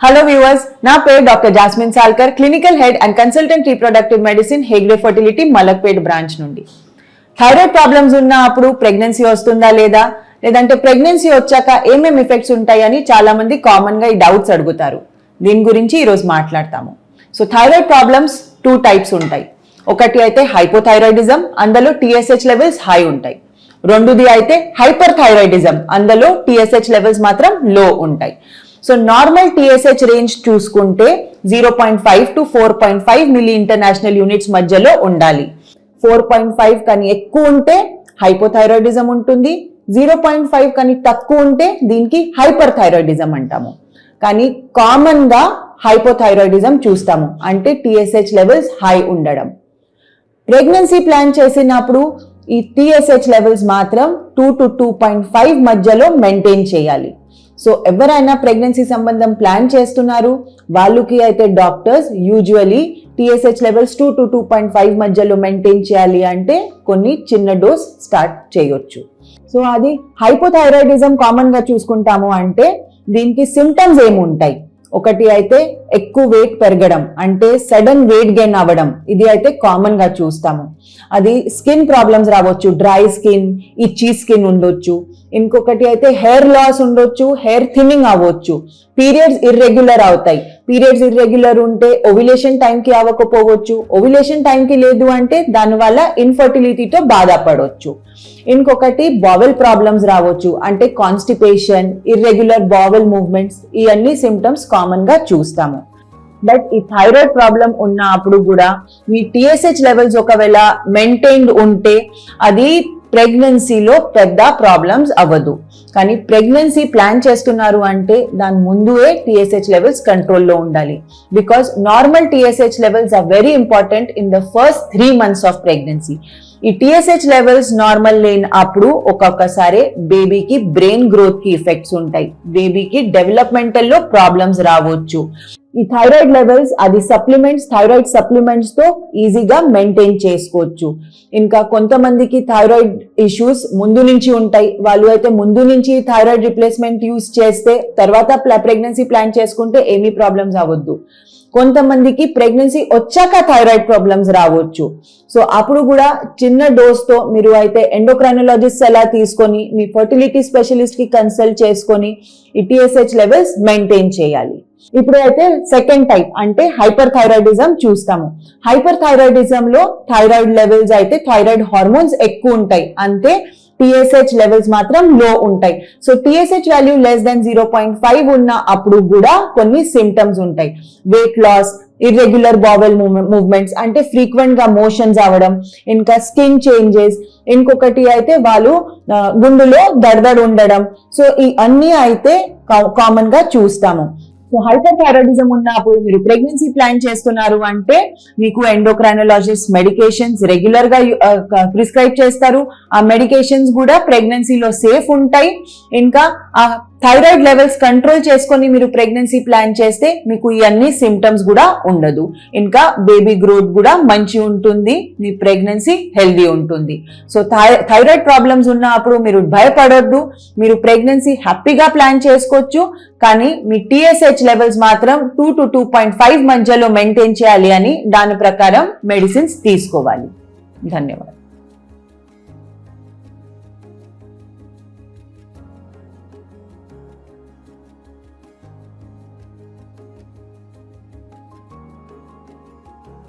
Hello viewers, నా పేరు doctor Jasmine Salkar, clinical head and consultant reproductive medicine Hegde fertility Malakpet branch నుండి. Thyroid problems ఉన్నప్పుడు pregnancy వస్తుందా లేదంటే ప్రెగ్నెన్సీ వచ్చాక ఏమేమి ఎఫెక్ట్స్ ఉంటాయని చాలా మంది కామన్ గా ఈ డౌట్స్ అడుగుతారు. దీని గురించి ఈరోజు మాట్లాడతాము. సో థైరాయిడ్ ప్రాబ్లమ్స్ 2 టైప్స్ ఉంటాయి. ఒకటి అయితే హైపోథైరాయిడిజం, అందులో TSH లెవెల్స్ హై ఉంటాయి. రెండోది అయితే హైపర్ థైరాయిడిజం, అందులో TSH లెవెల్స్ మాత్రం లో ఉంటాయి. సో నార్మల్ TSH రేంజ్ చూసుకుంటే 0.5 to 4.5 మిల్లీ ఇంటర్నేషనల్ యూనిట్స్ మధ్యలో ఉండాలి. 4.5 కానీ ఎక్కువ ఉంటే హైపోథైరాయిడిజం ఉంటుంది, 0.5 కానీ తక్కువ ఉంటే దీనికి హైపర్ థైరాయిడిజం అంటాము. కానీ కామన్ గా హైపోథైరాయిడిజం చూస్తాము, అంటే TSH లెవెల్స్ హై ఉండడం. ప్రెగ్నెన్సీ ప్లాన్ చేసినప్పుడు ఈ TSH లెవెల్స్ మాత్రం 2 to 2.5 మధ్యలో మెయింటైన్ చేయాలి. సో ఎవరైనా ప్రెగ్నెన్సీ సంబంధం ప్లాన్ చేస్తున్నారు వాళ్ళకి అయితే doctors usually TSH levels 2 to 2.5 మధ్యలో మెయింటైన్ చేయాలి అంటే కొన్ని చిన్న డోస్ స్టార్ట్ చేయొచ్చు. సో అది హైపోథైరాయిడిజం కామన్ గా చూసుకుంటాము అంటే దీనికి సిమ్టమ్స్ ఏముంటాయి? ఒకటి అయితే ఎక్కువ వెయిట్ పెరగడం, అంటే సడన్ వెయిట్ గెయిన్ అవ్వడం, ఇది అయితే కామన్ గా చూస్తాము. అది స్కిన్ ప్రాబ్లమ్స్ రావచ్చు, డ్రై స్కిన్, ఇచ్చీ స్కిన్ ఉండొచ్చు. ఇంకొకటి అయితే హెయిర్ లాస్ ఉండొచ్చు, హెయిర్ థిన్నింగ్ అవ్వచ్చు, పీరియడ్స్ ఇర్రెగ్యులర్ అవుతాయి. పీరియడ్స్ ఇర్రెగ్యులర్ ఉంటే ఓవ్యులేషన్ టైంకి అవ్వకపోవచ్చు, ఓవ్యులేషన్ టైంకి లేదు అంటే దానివల్ల ఇన్ఫర్టిలిటీతో బాధపడవచ్చు. ఇంకొకటి బావెల్ ప్రాబ్లమ్స్ రావచ్చు, అంటే కాన్స్టిపేషన్, ఇర్రెగ్యులర్ బావెల్ మూవ్మెంట్స్, ఇవన్నీ సిమ్టమ్స్ కామన్ గా చూస్తాము. బట్ ఈ థైరాయిడ్ ప్రాబ్లం ఉన్నప్పుడు కూడా మీ TSH లెవెల్స్ ఒకవేళ మెయింటైన్డ్ ఉంటే అది ప్రెగ్నెన్సీలో పెద్ద ప్రాబ్లమ్స్ అవ్వదు. కానీ ప్రెగ్నెన్సీ ప్లాన్ చేస్తున్నారు అంటే దాని ముందుే TSH లెవెల్స్ కంట్రోల్లో ఉండాలి. Because normal TSH levels are very important in the first 3 months of pregnancy. ఈ TSH లెవెల్స్ నార్మల్ లేనప్పుడు ఒక్కొక్కసారి బేబీకి బ్రెయిన్ గ్రోత్ కి ఎఫెక్ట్స్ ఉంటాయి, బేబీకి డెవలప్మెంటల్ లో ప్రాబ్లమ్స్ రావచ్చు. ఈ థైరాయిడ్ లెవెల్స్ అది సప్లిమెంట్స్, థైరాయిడ్ సప్లిమెంట్స్ తో ఈజీగా మెయింటైన్ చేసుకోవచ్చు. ఇంకా కొంతమందికి థైరాయిడ్ ఇష్యూస్ ముందు నుంచి ఉంటాయి, వాళ్ళు అయితే ముందు నుంచి థైరాయిడ్ రిప్లేస్మెంట్ యూస్ చేస్తే తర్వాత ప్రెగ్నెన్సీ ప్లాన్ చేసుకుంటే ఏమీ ప్రాబ్లమ్స్ అవ్వద్దు. కొంతమందికి ప్రెగ్నెన్సీ వచ్చాక థైరాయిడ్ ప్రాబ్లమ్స్ రావచ్చు. సో అప్పుడు కూడా చిన్న డోస్ తో మీరు అయితే ఎండోక్రైనాలజిస్ట్ ఎలా తీసుకొని మీ ఫర్టిలిటీ స్పెషలిస్ట్ కి కన్సల్ట్ చేసుకొని ఈ TSH లెవెల్స్ మెయింటైన్ చేయాలి. ఇప్పుడు అయితే సెకండ్ టైప్ అంటే హైపర్ థైరాయిడిజం చూస్తాము. హైపర్ థైరాయిడిజం లో థైరాయిడ్ లెవెల్స్ అయితే థైరాయిడ్ హార్మోన్స్ ఎక్కువ ఉంటాయి, అంతే TSH లెవెల్స్ మాత్రం లో ఉంటాయి. So TSH value less than 0.5 ఉన్న అప్పుడు కూడా కొన్ని సిమ్టమ్స్ ఉంటాయి. Weight loss, irregular bowel movements, అంటే ఫ్రీక్వెంట్ గా మోషన్స్ అవ్వడం, ఇంకా స్కిన్ చేంజెస్, ఇంకొకటి అయితే వాళ్ళు గుండెలో దడదడ ఉండడం. సో ఈ అన్ని అయితే కామన్ గా చూస్తాము. సో హైపర్ థైరాయిడిజం ఉన్నప్పుడు మీరు ప్రెగ్నెన్సీ ప్లాన్ చేస్తున్నారు అంటే మీకు ఎండోక్రైనాలజిస్ట్ మెడికేషన్స్ రెగ్యులర్ గా ప్రిస్క్రైబ్ చేస్తారు. ఆ మెడికేషన్స్ కూడా ప్రెగ్నెన్సీలో సేఫ్ ఉంటాయి. ఇంకా ఆ థైరాయిడ్ లెవెల్స్ కంట్రోల్ చేసుకొని మీరు ప్రెగ్నెన్సీ ప్లాన్ చేస్తే మీకు ఇవన్నీ సిమ్టమ్స్ కూడా ఉండదు. ఇంకా బేబీ గ్రోత్ కూడా మంచి ఉంటుంది, మీ ప్రెగ్నెన్సీ హెల్దీ ఉంటుంది. సో థైరాయిడ్ ప్రాబ్లమ్స్ ఉన్నప్పుడు మీరు భయపడొద్దు, మీరు ప్రెగ్నెన్సీ హ్యాపీగా ప్లాన్ చేసుకోవచ్చు. కానీ మీ TSH లెవెల్స్ మాత్రం 2 to 2.5 మధ్యలో మెయింటైన్ చేయాలి అని దాని ప్రకారం మెడిసిన్స్ తీసుకోవాలి. ధన్యవాదాలు.